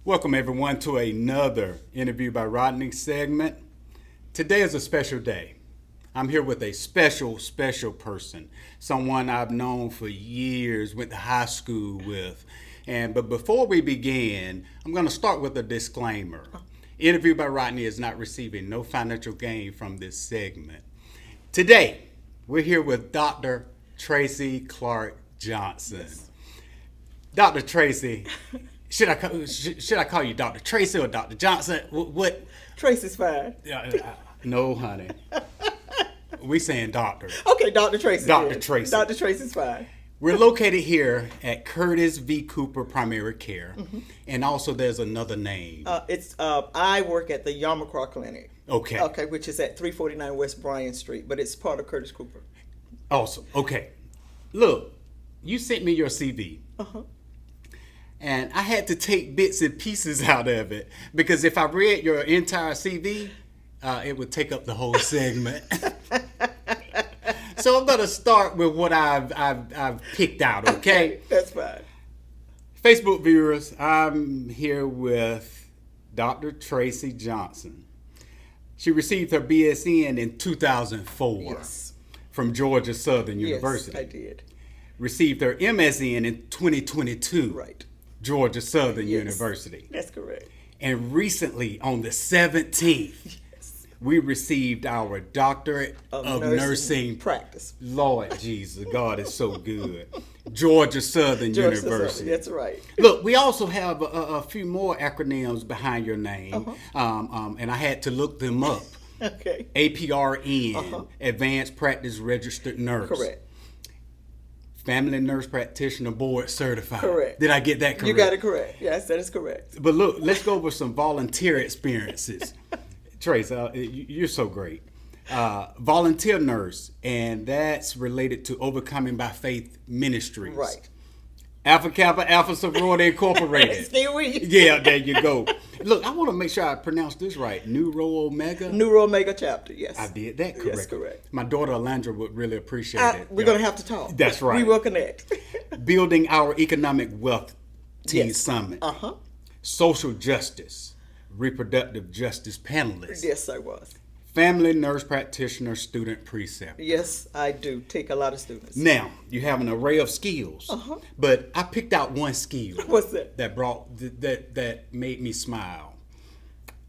Welcome everyone to another interview by Rodney segment. Today is a special day. I'm here with a special person, someone I've known for years, went to high school with. But before we begin, I'm going to start with a disclaimer. Interview by Rodney is not receiving no financial gain from this segment. Today, we're here with Dr. Tracey Clark Johnson. Yes. Dr. Tracey, should I call you Dr. Tracey or Dr. Johnson? What? Tracey's fine. No, honey. We saying doctor. Okay, Dr. Tracey. Dr. then. Tracey. Dr. Tracey's fine. We're located here at Curtis V. Cooper Primary Care, and also there's another name. I work at the Yarmacraw Clinic. Okay. Okay, which is at 349 West Bryan Street, but it's part of Curtis Cooper. Awesome. Okay. Look, you sent me your CV. And I had to take bits and pieces out of it because if I read your entire CV, it would take up the whole segment. So I'm going to start with what I've picked out, okay? That's fine. Facebook viewers, I'm here with Dr. Tracey Johnson. She received her BSN in 2004 Yes. from Georgia Southern University. Yes, I did. Received her MSN in 2022. Right. Georgia Southern Yes. University. That's correct. And recently, on the 17th, we received our doctorate of nursing practice. Lord Jesus, God is so good. Georgia Southern Georgia University. Southern, that's right. Look, we also have a few more acronyms behind your name, and I had to look them up. Okay. APRN, Advanced Practice Registered Nurse. Correct. Family Nurse Practitioner Board Certified. Correct. Did I get that correct? You got it correct. Yes, that is correct. But look, let's go over some volunteer experiences. Trace, you're so great. Volunteer nurse, and that's related to Overcoming by Faith Ministries. Right. Alpha Kappa Alpha Sorority Incorporated. Still with you. Yeah, there you go. Look, I want to make sure I pronounce this right. Neuro Omega. Neuro Omega chapter, yes. I did that correct. Yes, correct. My daughter Alandra would really appreciate it. We're going to have to talk. That's right. We will connect. Building Our Economic Wealth Teen Yes. Summit. Uh-huh. Social Justice, Reproductive Justice Panelist. Yes, I was. Family Nurse Practitioner Student Preceptor. Yes, I do. Take a lot of students. Now, you have an array of skills, but I picked out one skill. What's that? That made me smile.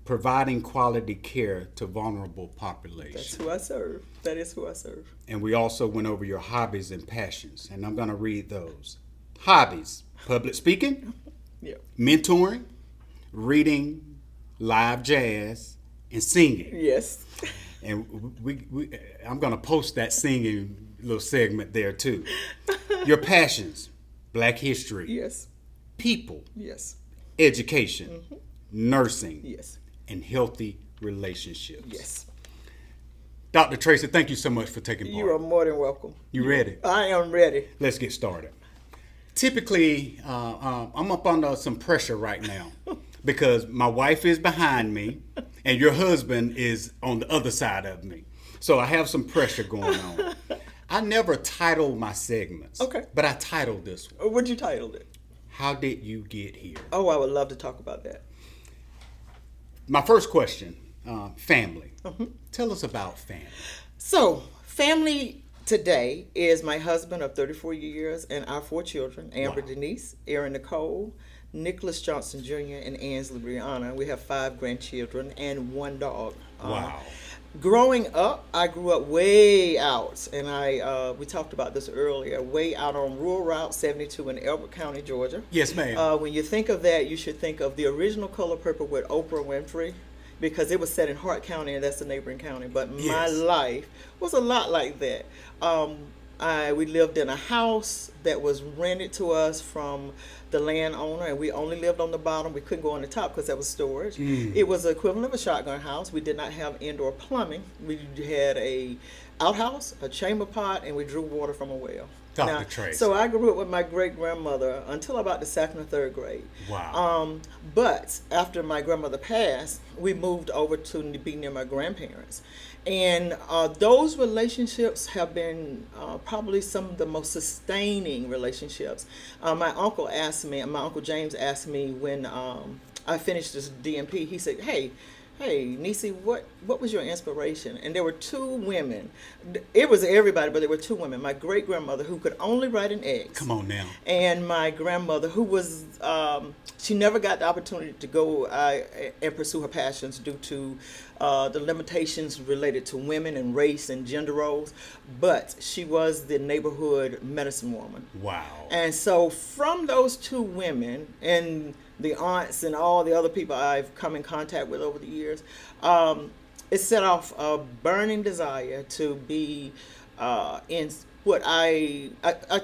Providing quality care to vulnerable That's populations. who I serve. That is who I serve. And we also went over your hobbies and passions, and I'm going to read those. Hobbies: public speaking, Yeah. mentoring, reading, live jazz, and singing. Yes. And I'm going to post that singing little segment there too. Your passions: Black history, Yes. people, Yes. education, nursing, Yes. and healthy relationships. Yes. Dr. Tracey, thank you so much for taking part. You are more than welcome. You ready? I am ready. Let's get started. Typically, I'm up under some pressure right now because my wife is behind me and your husband is on the other side of me. So I have some pressure going on. I never titled my segments. Okay. But I titled this one, What'd you title it? How Did You Get Here? Oh, I would love to talk about that. My first question, family. Tell us about family. So, family today is my husband of 34 years and our 4 children, Amber Wow. Denise, Erin Nicole, Nicholas Johnson Jr., and Ansley Brianna. We have 5 grandchildren and 1 dog. Wow. Growing up, I grew up way out, and we talked about this earlier, way out on Rural Route 72 in Elbert County, Georgia. Yes, ma'am. When you think of that, you should think of the original Color Purple with Oprah Winfrey, because it was set in Hart County, and that's the neighboring county. But my Yes. life was a lot like that. We lived in a house that was rented to us from the landowner, and we only lived on the bottom. We couldn't go on the top because that was storage. It was the equivalent of a shotgun house. We did not have indoor plumbing. We had a outhouse, a chamber pot, and we drew water from a well. Dr. Tracey. So I grew up with my great-grandmother until about the 2nd or 3rd grade. Wow. But after my grandmother passed, we moved over to be near my grandparents. And those relationships have been probably some of the most sustaining relationships. My uncle James asked me when I finished this DMP, he said, hey, Nisi, what was your inspiration? And there were two women. It was everybody, but there were two women. My great-grandmother, who could only write an X. Come on now. And my grandmother, who was, she never got the opportunity to go and pursue her passions due to the limitations related to women and race and gender roles. But she was the neighborhood medicine woman. Wow. And so from those two women and the aunts and all the other people I've come in contact with over the years, it set off a burning desire to be in what I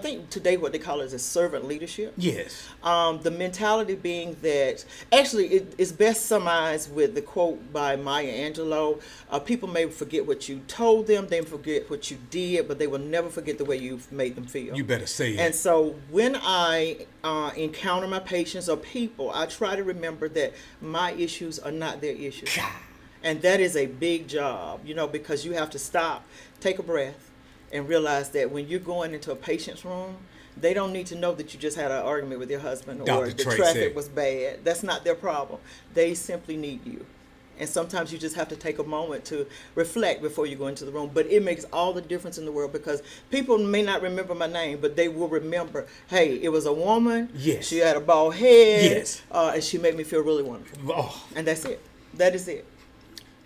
think today what they call it is servant leadership. Yes. The mentality being that, actually it's best summarized with the quote by Maya Angelou, people may forget what you told them, they forget what you did, but they will never forget the way you've made them feel. You better say it. And so when I encounter my patients or people, I try to remember that my issues are not their issues. And that is a big job, because you have to stop, take a breath, and realize that when you're going into a patient's room, they don't need to know that you just had an argument with your husband or Dr. the Tracey. traffic was bad. That's not their problem. They simply need you. And sometimes you just have to take a moment to reflect before you go into the room. But it makes all the difference in the world, because people may not remember my name, but they will remember, hey, it was a woman. Yes. She had a bald head. Yes. And she made me feel really wonderful. Oh. And that's it. That is it.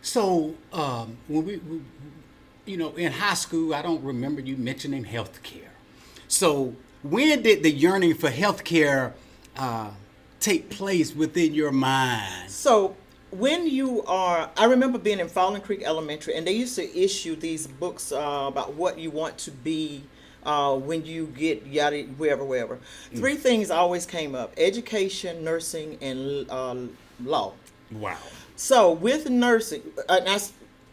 So when we in high school, I don't remember you mentioning healthcare. So when did the yearning for healthcare take place within your mind? So when I remember being in Fallen Creek Elementary, and they used to issue these books about what you want to be when you get yada, wherever. Three things always came up: education, nursing, and law. Wow. So with nursing,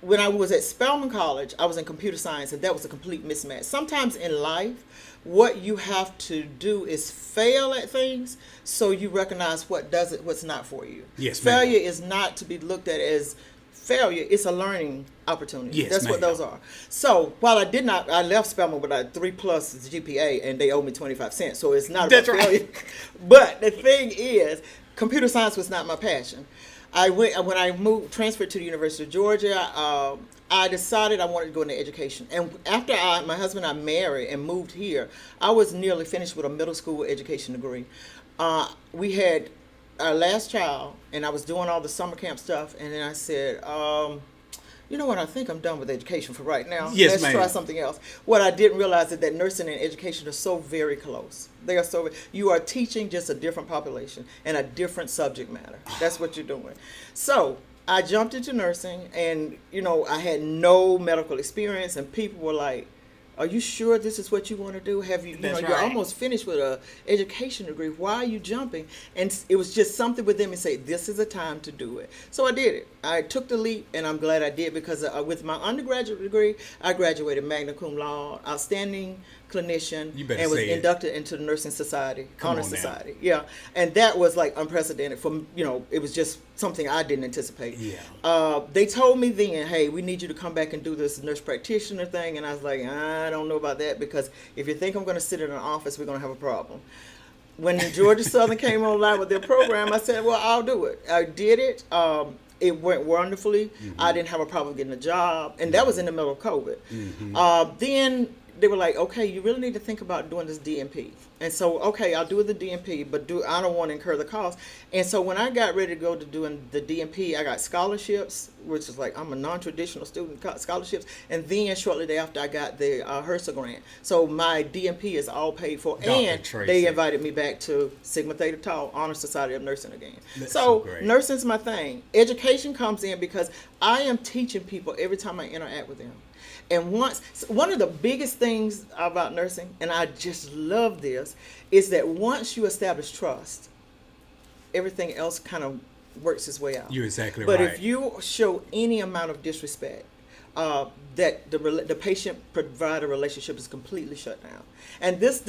when I was at Spelman College, I was in computer science, and that was a complete mismatch. Sometimes in life, what you have to do is fail at things so you recognize what's not for you. Yes, ma'am. Failure is not to be looked at as failure. It's a learning opportunity. Yes, that's ma'am. what those are. So while I left Spelman with a 3+ GPA, and they owed me 25 cents, so it's not about failure. But the thing is, computer science was not my passion. When I transferred to the University of Georgia, I decided I wanted to go into education. And after my husband and I married and moved here, I was nearly finished with a middle school education degree. We had our last child, and I was doing all the summer camp stuff, and then I said, you know what, I think I'm done with education for right now. Yes, Let's ma'am. try something else. What I didn't realize is that nursing and education are so very close. They are so, you are teaching just a different population and a different subject matter. That's what you're doing. So I jumped into nursing, and I had no medical experience, and people were like, are you sure this is what you want to do? Have you, That's you're right. almost finished with an education degree. Why are you jumping? And it was just something with them and say, this is a time to do it. So I did it. I took the leap, and I'm glad I did, because with my undergraduate degree, I graduated magna cum laude, outstanding clinician, and was inducted into the nursing society, honor society. Yeah, and that was like unprecedented for it was just something I didn't anticipate. Yeah. They told me then, hey, we need you to come back and do this nurse practitioner thing, and I was like, I don't know about that, because if you think I'm going to sit in an office, we're going to have a problem. When Georgia Southern came online with their program, I said, well, I'll do it. I did it. It went wonderfully. Mm-hmm. I didn't have a problem getting a job, and that was in the middle of COVID. Mm-hmm. Then they were like, okay, you really need to think about doing this DMP. And so, okay, I'll do the DMP, but I don't want to incur the cost. And so when I got ready to go to doing the DMP, I got scholarships, which is like, I'm a non-traditional student, scholarships. And then shortly thereafter, I got the HRSA grant. So my DMP is all paid for. Dr. And Tracey. they invited me back to Sigma Theta Tau Honor Society of Nursing again. That's so great. nursing's my thing. Education comes in because I am teaching people every time I interact with them. And one of the biggest things about nursing, and I just love this, is that once you establish trust, everything else kind of works its way out. You're exactly But right. if you show any amount of disrespect, that the patient-provider relationship is completely shut down. And it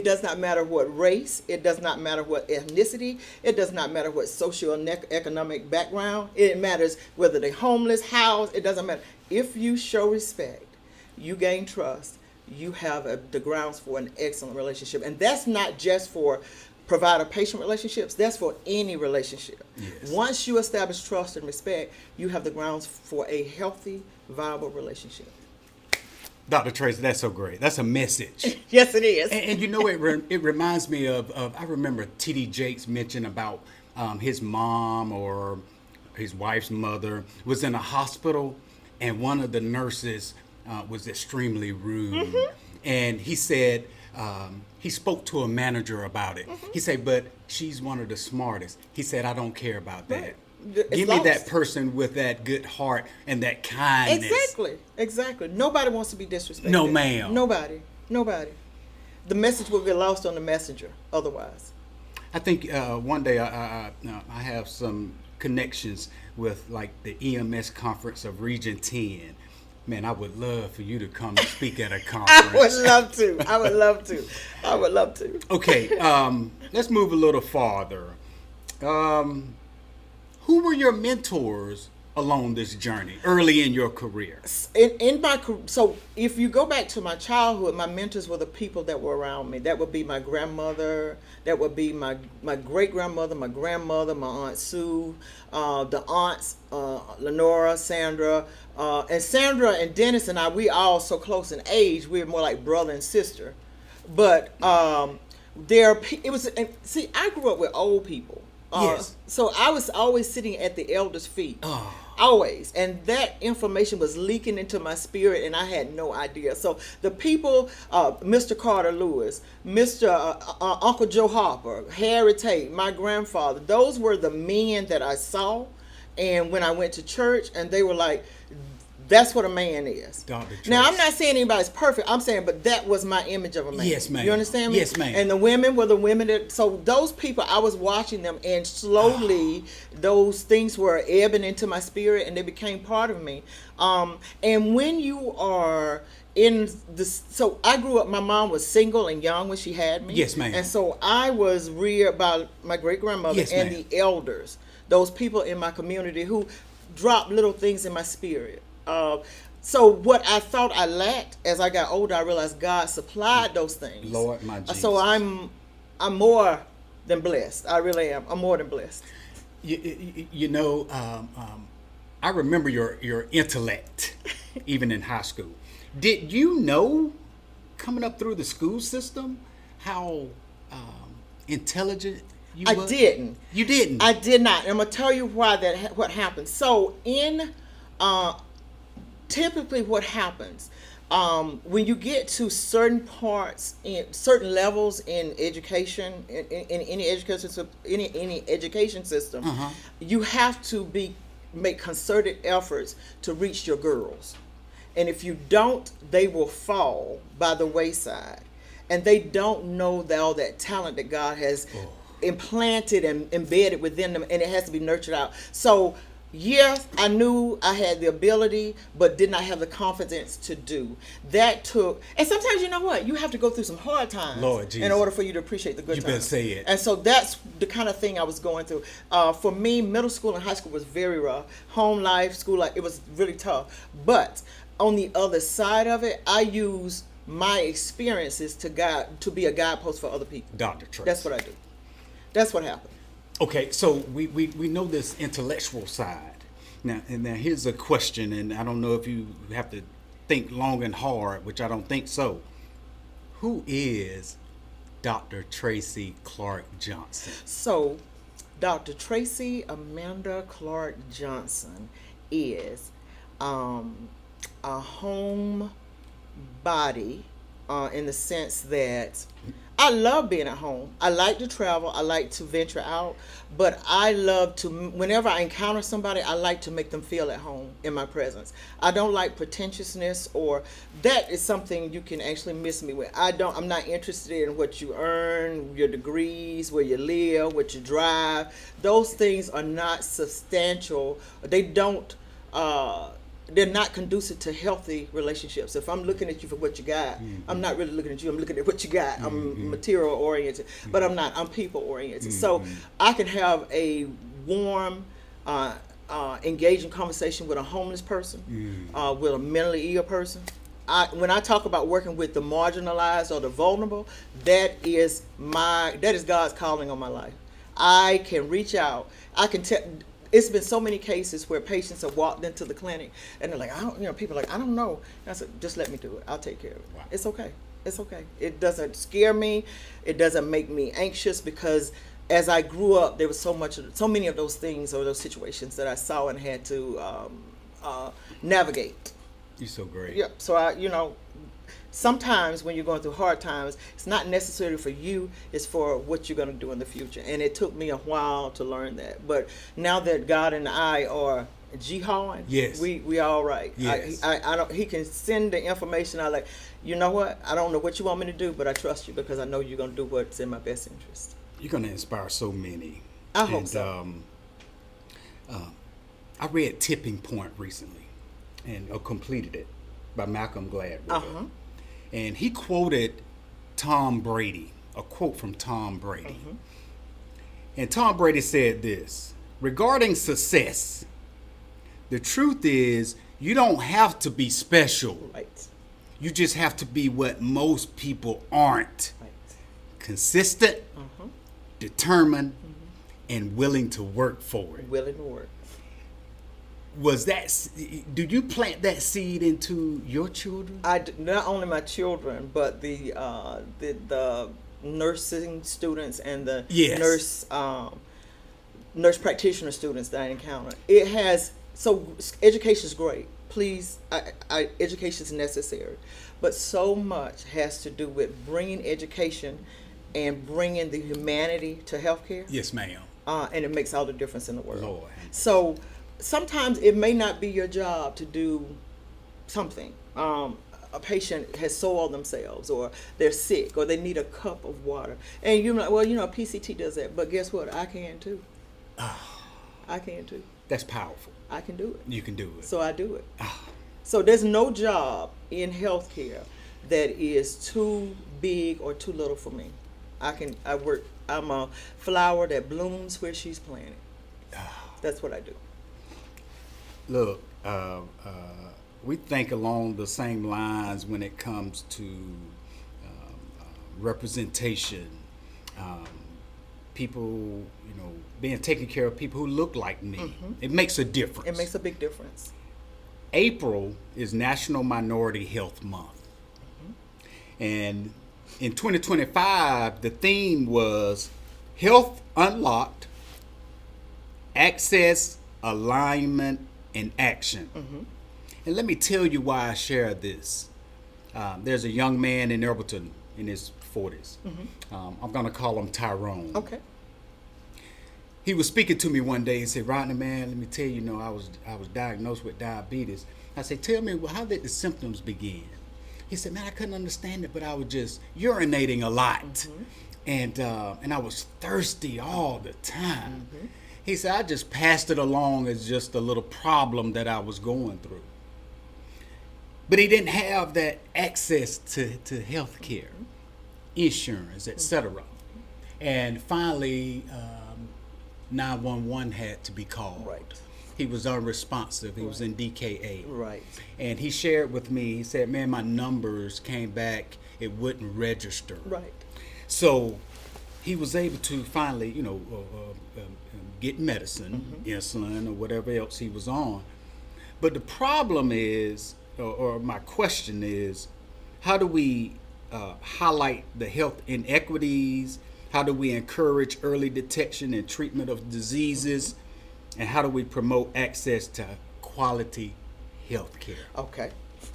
does not matter what race, it does not matter what ethnicity, it does not matter what socioeconomic background, it matters whether they're homeless, housed, it doesn't matter. If you show respect, you gain trust, you have the grounds for an excellent relationship. And that's not just for provider-patient relationships, that's for any relationship. Yes. Once you establish trust and respect, you have the grounds for a healthy, viable relationship. Dr. Tracey, that's so great. That's a message. Yes, it is. And you know, it reminds me of I remember T.D. Jakes mentioned about his mom or his wife's mother was in a hospital, and one of the nurses was extremely rude. And he said, he spoke to a manager about it. He said, but she's one of the smartest. He said, I don't care about that. Right. Give me that person with that good heart and that kindness. Exactly. Nobody wants to be disrespected. No, ma'am. Nobody. The message will get lost on the messenger otherwise. I think one day I have some connections with like the EMS conference of Region 10. Man, I would love for you to come and speak at a conference. I would love to. Okay, let's move a little farther. Who were your mentors along this journey early in your career? So if you go back to my childhood, my mentors were the people that were around me. That would be my grandmother. That would be my great grandmother, my grandmother, my aunt Sue, the aunts Lenora, Sandra, and Sandra and Dennis and I. We all so close in age. We're more like brother and sister. But I grew up with old people. Yes. So I was always sitting at the elders' feet. Oh. Always. And that information was leaking into my spirit, and I had no idea. So the people, Mr. Carter Lewis, Uncle Joe Harper, Harry Tate, my grandfather, those were the men that I saw. And when I went to church, and they were like, that's what a man is. Now, I'm not saying anybody's perfect. I'm saying, but that was my image of a man. Yes, ma'am. You understand me? Yes, ma'am. And the women were the women that, so those people, I was watching them, and slowly those things were ebbing into my spirit, and they became part of me. And when you are in this, so I grew up, my mom was single and young when she had me. Yes, ma'am. And so I was reared by my great grandmother and the elders, those people in my community who dropped little things in my spirit. So what I thought I lacked, as I got older, I realized God supplied those things. Lord, my Jesus. So I'm more than blessed. I really am. I'm more than blessed. You know, I remember your intellect, even in high school. Did you know, coming up through the school system, how intelligent you were? I didn't. You didn't? I did not. And I'm going to tell you why what happened. So typically what happens when you get to certain parts in certain levels in education, in any education system, you have to make concerted efforts to reach your girls. And if you don't, they will fall by the wayside. And they don't know all that talent that God has implanted and embedded within them, and it has to be nurtured out. So yes, I knew I had the ability, but did not have the confidence to do. That took, and sometimes, you know what, you have to go through some hard times, Lord Jesus, in order for you to appreciate the good times. You better say it. And so that's the kind of thing I was going through. For me, middle school and high school was very rough. Home life, school life, it was really tough. But on the other side of it, I use my experiences to be a guidepost for other people. Dr. Tracey. That's what I do. That's what happened. Okay, so we know this intellectual side. Now here's a question, and I don't know if you have to think long and hard, which I don't think so. Who is Dr. Tracey Clark Johnson? So, Dr. Tracey Amanda Clark Johnson is a home body in the sense that I love being at home. I like to travel. I like to venture out. But I love to, whenever I encounter somebody, I like to make them feel at home in my presence. I don't like pretentiousness, or that is something you can actually miss me with. I'm not interested in what you earn, your degrees, where you live, what you drive. Those things are not substantial. They're not conducive to healthy relationships. If I'm looking at you for what you got, I'm not really looking at you. I'm looking at what you got. I'm material oriented, but I'm not. I'm people oriented. So I can have a warm, engaging conversation with a homeless person, with a mentally ill person, when I talk about working with the marginalized or the vulnerable, that is God's calling on my life. I can reach out. I can tell. It's been so many cases where patients have walked into the clinic and they're like, I don't, people are like, I don't know. And I said, just let me do it. I'll take care of it. Wow. It's okay. It's okay. It doesn't scare me. It doesn't make me anxious, because as I grew up, there was so many of those things or those situations that I saw and had to navigate. You're so great. Yep. So sometimes when you're going through hard times, it's not necessarily for you, it's for what you're going to do in the future. And it took me a while to learn that. But now that God and I are jihading, yes, we all right. Yes. I don't. He can send the information. I like, you know what? I don't know what you want me to do, but I trust you because I know you're going to do what's in my best interest. You're going to inspire so many. I hope so. I read Tipping Point recently and completed it by Malcolm Gladwell. And he quoted Tom Brady, a quote from Tom Brady. And Tom Brady said this: regarding success, the truth is you don't have to be special. Right. You just have to be what most people aren't. Right. Consistent, determined, and willing to work for it. Willing to work. Did you plant that seed into your children? Not only my children, but the nursing students and the Yes. nurse practitioner students that I encounter. It has, so education is great. Please, education is necessary, but so much has to do with bringing education and bringing the humanity to healthcare. Yes, ma'am. And it makes all the difference in the world. Lord. So sometimes it may not be your job to do something. A patient has soiled themselves, or they're sick, or they need a cup of water. And you're like, well, PCT does that. But guess what? I can too. I can too. That's powerful. I can do it. You can do it. So I do it. So there's no job in healthcare that is too big or too little for me. I'm a flower that blooms where she's planted. That's what I do. Look, we think along the same lines when it comes to representation, people, being taken care of, people who look like me. It makes a difference. It makes a big difference. April is National Minority Health Month. And in 2025, the theme was Health Unlocked, Access, Alignment, and Action. And let me tell you why I share this. There's a young man in Irvington in his 40s. I'm going to call him Tyrone. Okay. He was speaking to me one day and said, Rodney, man, let me tell you, I was diagnosed with diabetes. I said, tell me, how did the symptoms begin? He said, man, I couldn't understand it, but I was just urinating a lot. And I was thirsty all the time. He said, I just passed it along as just a little problem that I was going through. But he didn't have that access to health care, insurance, etc. And finally, 911 had to be called. Right. He was unresponsive. He was in DKA. Right. And he shared with me, he said, man, my numbers came back. It wouldn't register. Right. So he was able to finally, get medicine, insulin, or whatever else he was on. But the problem is, or my question is, how do we highlight the health inequities? How do we encourage early detection and treatment of diseases? And how do we promote access to quality health care? Okay.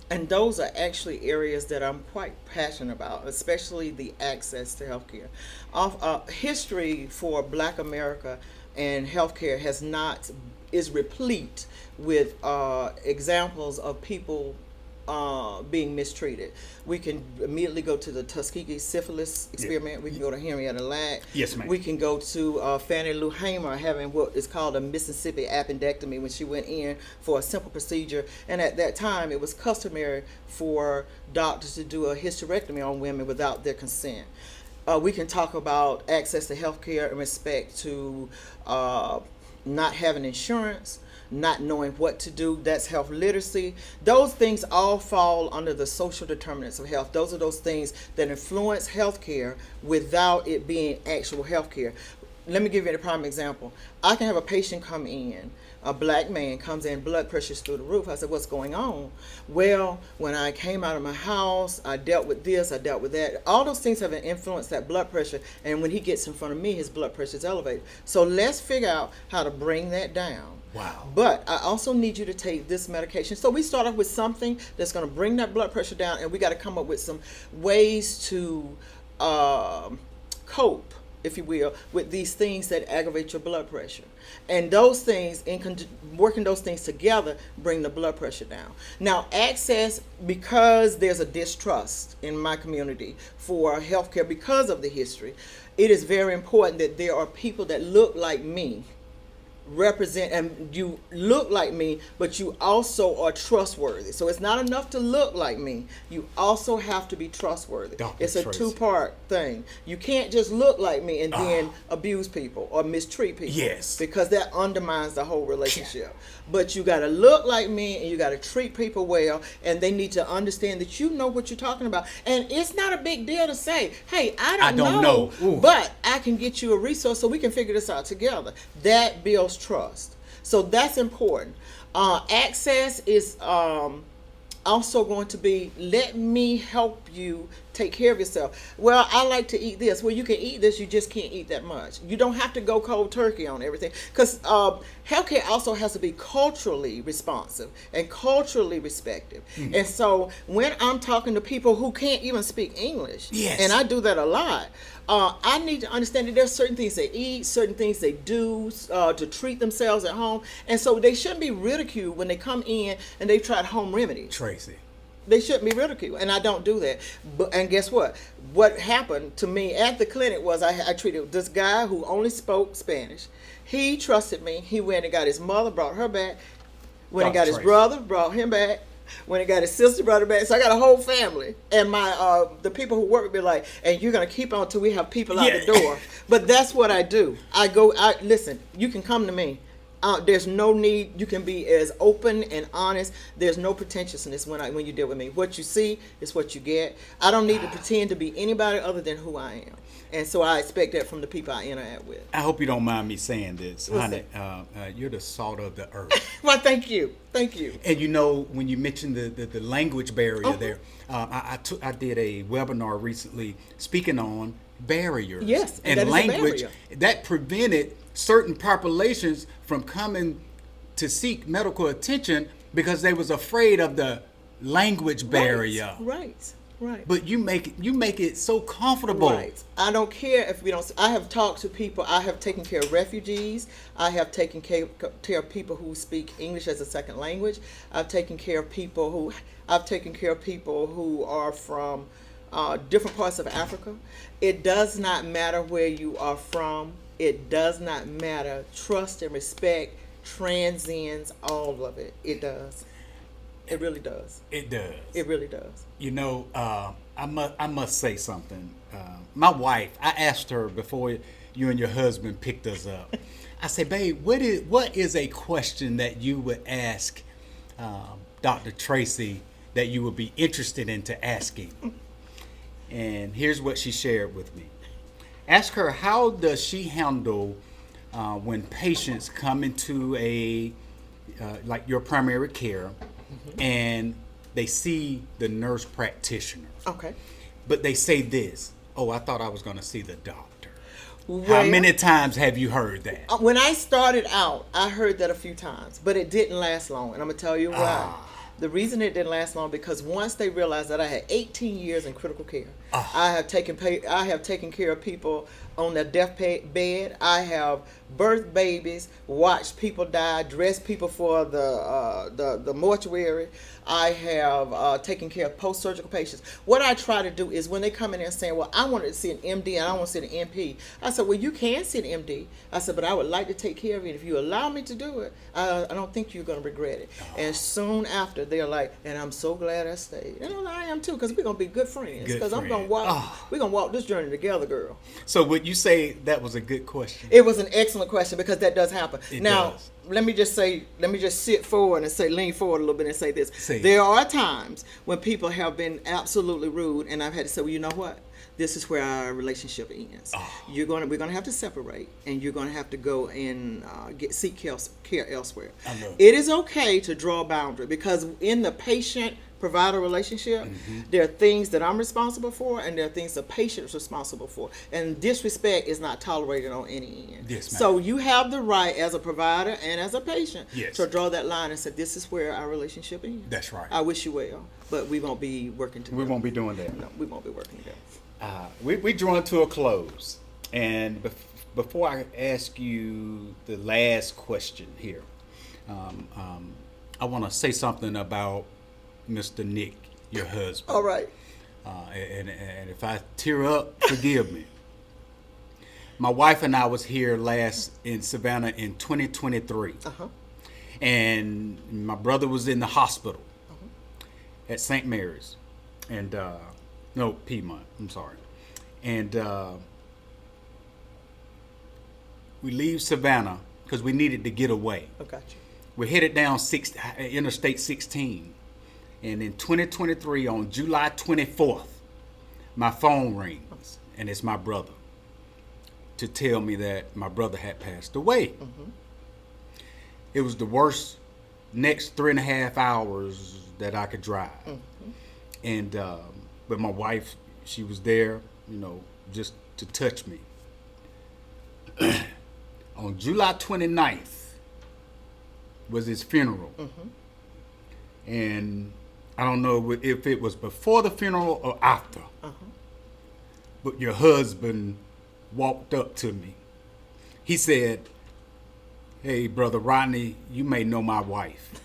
And those are actually areas that I'm quite passionate about, especially the access to healthcare. History for Black America and healthcare is replete with examples of people being mistreated. We can immediately go to the Tuskegee syphilis experiment. We can go to Henrietta Lack. Yes, ma'am. We can go to Fannie Lou Hamer having what is called a Mississippi appendectomy when she went in for a simple procedure. And at that time, it was customary for doctors to do a hysterectomy on women without their consent. We can talk about access to health care in respect to not having insurance, not knowing what to do. That's health literacy. Those things all fall under the social determinants of health. Those are those things that influence healthcare without it being actual healthcare. Let me give you a prime example. I can have a patient come in, a black man comes in, blood pressure's through the roof. I said, what's going on? Well, when I came out of my house, I dealt with this, I dealt with that. All those things have an influence, that blood pressure. And when he gets in front of me, his blood pressure is elevated. So let's figure out how to bring that down. Wow. But I also need you to take this medication. So we start off with something that's going to bring that blood pressure down, and we got to come up with some ways to cope, if you will, with these things that aggravate your blood pressure. And those things, working those things together, bring the blood pressure down. Now, access, because there's a distrust in my community for healthcare because of the history, it is very important that there are people that look like me, represent, and you look like me, but you also are trustworthy. So it's not enough to look like me. You also have to be trustworthy. It's a two-part thing. You can't just look like me and then abuse people or mistreat people. Yes. Because that undermines the whole relationship. But you got to look like me, and you got to treat people well, and they need to understand that you know what you're talking about. And it's not a big deal to say, hey, I don't know. But I can get you a resource so we can figure this out together. That builds trust. So that's important. Access is also going to be, let me help you take care of yourself. Well, I like to eat this. Well, you can eat this, you just can't eat that much. You don't have to go cold turkey on everything, because healthcare also has to be culturally responsive and culturally respective. And so when I'm talking to people who can't even speak English, and I do that a lot, I need to understand that there's certain things they eat, certain things they do to treat themselves at home. And so they shouldn't be ridiculed when they come in and they've tried home remedies. Tracey. They shouldn't be ridiculed, and I don't do that. And guess what? What happened to me at the clinic was I treated this guy who only spoke Spanish. He trusted me. He went and got his mother, brought her back. When he got his brother, brought him back. When he got his sister, brought her back. So I got a whole family. And my the people who work with me like, and you're going to keep on till we have people out the door. But that's what I do. Listen, you can come to me. There's no need. You can be as open and honest. There's no pretentiousness when you deal with me. What you see is what you get. I don't need to pretend to be anybody other than who I am. And so I expect that from the people I interact with. I hope you don't mind me saying this, honey. You're the salt of the earth. Well, thank you. Thank you. And you know, when you mentioned the language barrier there, I did a webinar recently speaking on barriers. Yes, and that language is a barrier. that prevented certain populations from coming to seek medical attention because they was afraid of the language barrier. Right. But you make it so comfortable. Right. I don't care if we don't. I have talked to people. I have taken care of refugees. I have taken care of people who speak English as a second language. I've taken care of people who are from different parts of Africa. It does not matter where you are from. It does not matter. Trust and respect transcends all of it. It does. It really does. It does. It really does. You know, I must say something. My wife, I asked her before you and your husband picked us up. I said, babe, what is a question that you would ask Dr. Tracey that you would be interested into asking? And here's what she shared with me. Ask her, how does she handle when patients come into like your primary care, and they see the nurse practitioner. Okay. But they say this, I thought I was going to see the doctor. Well, how many times have you heard that? When I started out, I heard that a few times, but it didn't last long. And I'm going to tell you why. The reason it didn't last long, because once they realized that I had 18 years in critical care, I have taken care of people on their deathbed. I have birthed babies, watched people die, dressed people for the mortuary. I have taken care of post-surgical patients. What I try to do is when they come in there saying, well, I wanted to see an MD and I want to see an MP. I said, well, you can see an MD. I said, but I would like to take care of you. If you allow me to do it, I don't think you're going to regret it. And soon after, they're like, and I'm so glad I stayed. And I am too, because we're going to be good friends, because I'm going gonna walk this journey together, girl. So would you say that was a good question? It was an excellent question because that does happen. It now, does. let me just sit forward and lean forward a little bit and say this. Say it. There are times when people have been absolutely rude, and I've had to say, well, you know what? This is where our relationship ends. Oh. We're gonna have to separate, and you're gonna have to go and seek care elsewhere. I know. It is okay to draw a boundary because in the patient-provider relationship, there are things that I'm responsible for, and there are things the patient's responsible for. And disrespect is not tolerated on any end. Yes, ma'am. So you have the right as a provider and as a patient Yes. to draw that line and say, this is where our relationship ends. That's right. I wish you well, but we won't be working together. We won't be doing that. No, we won't be working together. We drawing to a close, and before I ask you the last question here, I want to say something about Mr. Nick, your husband. All right. And if I tear up, forgive me. My wife and I was here last in Savannah in 2023, and my brother was in the hospital at St. Mary's, and no, Piedmont. I'm sorry, and we leave Savannah because we needed to get away. I got you. We're headed down Interstate 16. And in 2023, on July 24th, my phone rings, and it's my brother to tell me that my brother had passed away. It was the worst next 3.5 hours that I could drive. And but my wife, she was there, just to touch me. On July 29th was his funeral. And I don't know if it was before the funeral or after. But your husband walked up to me. He said, "Hey, Brother Rodney, you may know my wife."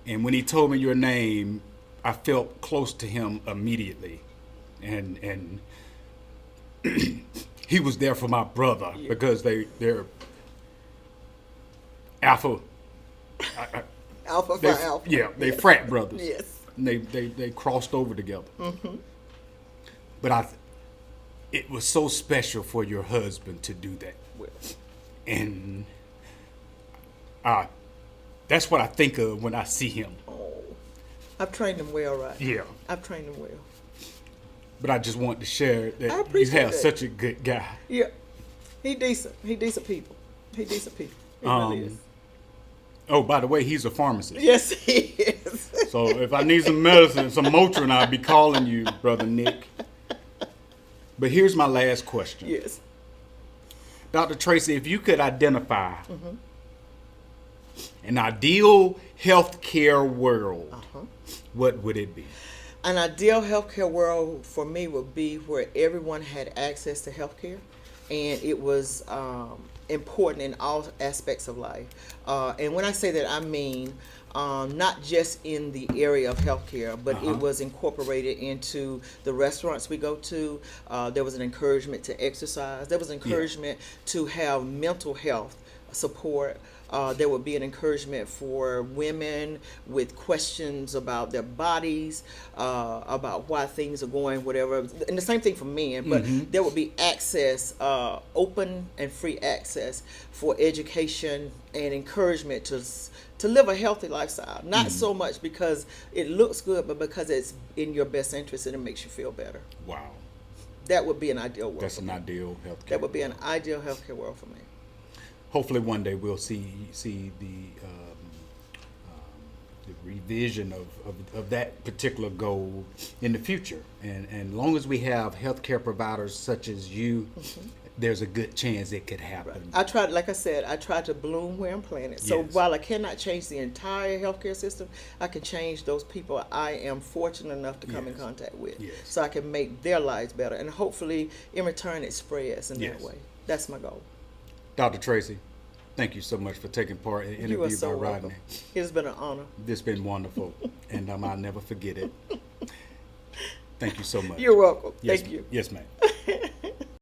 And when he told me your name, I felt close to him immediately. And he was there for my brother because they're alpha. Alpha for alpha. Yeah, they frat brothers. Yes. And they crossed over together. But it was so special for your husband to do that. Well, And that's what I think of when I see him. I've trained him well, right? Yeah. I've trained him well. But I just want to share I that you appreciate have that. such a good guy. Yeah. He decent. He decent people. He decent people. He really is. Oh, by the way, he's a pharmacist. Yes, he is. So if I need some medicine, some Motrin, I'll be calling you, Brother Nick. But here's my last question. Yes. Dr. Tracey, if you could identify an ideal healthcare world, what would it be? An ideal healthcare world for me would be where everyone had access to healthcare, and it was important in all aspects of life. And when I say that, I mean not just in the area of healthcare, but it was incorporated into the restaurants we go to. There was an encouragement to exercise. There was encouragement to have mental health support. There would be an encouragement for women with questions about their bodies, about why things are going, whatever. And the same thing for men, but there would be access, open and free access for education and encouragement to live a healthy lifestyle. Not so much because it looks good, but because it's in your best interest and it makes you feel better. Wow. That would be an ideal world. That's an ideal healthcare. That would be an ideal healthcare world for me. Hopefully one day we'll see the revision of that particular goal in the future. And long as we have healthcare providers such as you, there's a good chance it could happen. I tried, like I said, I tried to bloom where I'm planted. So Yes. while I cannot change the entire healthcare system, I can change those people I am fortunate enough to come in Yes. contact with. Yes. So I can make their lives better. And hopefully, in return, it spreads in Yes. that way. That's my goal. Dr. Tracey, thank you so much for taking part in the You are interview so by welcome. Rodney. It has been an honor. This has been wonderful, and I'll never forget it. Thank you so much. You're welcome. Yes, Thank you. Yes, ma'am.